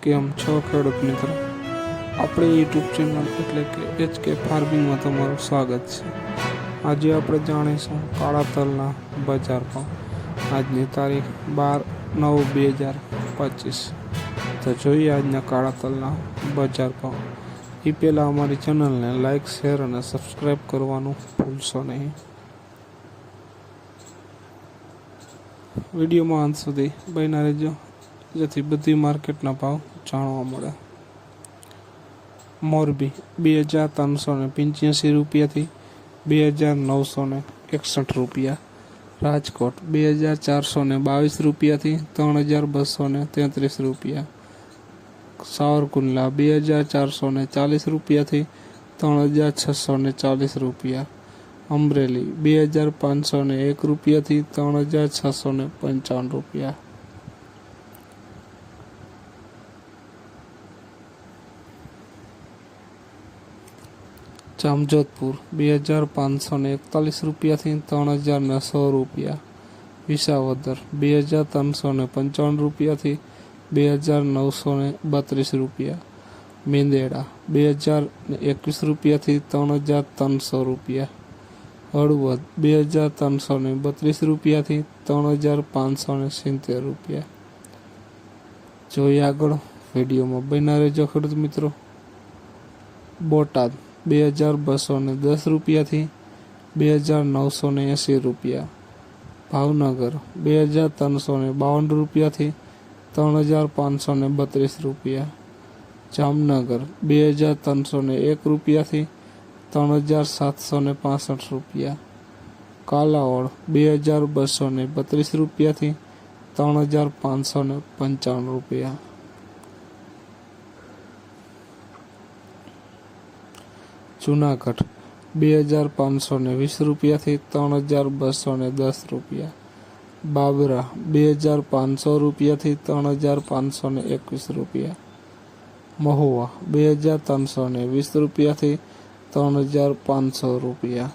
કેમ છો ખેડૂત મિત્રો? આપણી યુટ્યુબ ચેનલ એટલે કે HK ફાર્મિંગમાં તમારું સ્વાગત છે. આજે આપણે જાણીશું કાળા તલના બજાર ભાવ. આજની તારીખ 12/9/2025. તો જોઈએ આજના કાળા તલના બજાર ભાવ. એ પહેલાં અમારી ચેનલને લાઇક, શેર અને સબસ્ક્રાઈબ કરવાનું ભૂલશો નહીં. વિડીયોમાં અંત સુધી બન્યા રહેજો, જેથી બધી માર્કેટના ભાવ જાણવા મળે. મોરબી 2385 રૂપિયાથી 2961 રૂપિયા. રાજકોટ 2422 રૂપિયાથી 3233 રૂપિયા. સાવરકુંડલા 2440 રૂપિયાથી 3640 રૂપિયા. અમરેલી 2501 રૂપિયાથી 3655 રૂપિયા. જામજોધપુર 2541 રૂપિયાથી 300100 રૂપિયા. વિસાવદર 2355 રૂપિયાથી 2932 રૂપિયા. મેંદેડા 2021 રૂપિયાથી 3300 રૂપિયા. હળવદ 2332 રૂપિયાથી 3570 રૂપિયા. જોઈએ આગળ વિડીયોમાં બન્યા રહેજો ખેડૂત મિત્રો. બોટાદ 2210 રૂપિયાથી 2980 રૂપિયા. ભાવનગર 2352 રૂપિયાથી 3532 રૂપિયા. જામનગર 2301 રૂપિયાથી 3765 રૂપિયા. કાલાવડ 2232 રૂપિયાથી 3555 રૂપિયા. જુનાગઢ 2520 રૂપિયાથી 3210 રૂપિયા. બાબરા 2500 રૂપિયાથી 3521 રૂપિયા. મહુવા 2320 રૂપિયાથી 3500 રૂપિયા.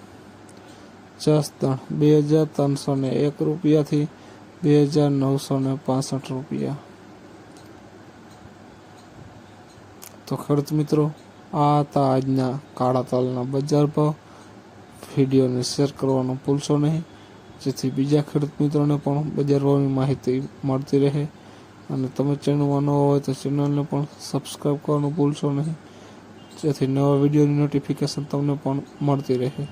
જસદણ 2301 રૂપિયાથી 2965 રૂપિયા. તો ખેડૂત મિત્રો, આ હતા આજના કાળા તલના બજાર ભાવ. વિડીયોને શેર કરવાનું ભૂલશો નહીં, જેથી બીજા ખેડૂત મિત્રોને પણ બજાર ભાવની માહિતી મળતી રહે. અને તમે ચેનલમાં નવા હોય તો ચેનલને પણ સબસ્ક્રાઈબ કરવાનું ભૂલશો નહીં, જેથી નવા વિડીયોની નોટિફિકેશન તમને પણ મળતી રહે.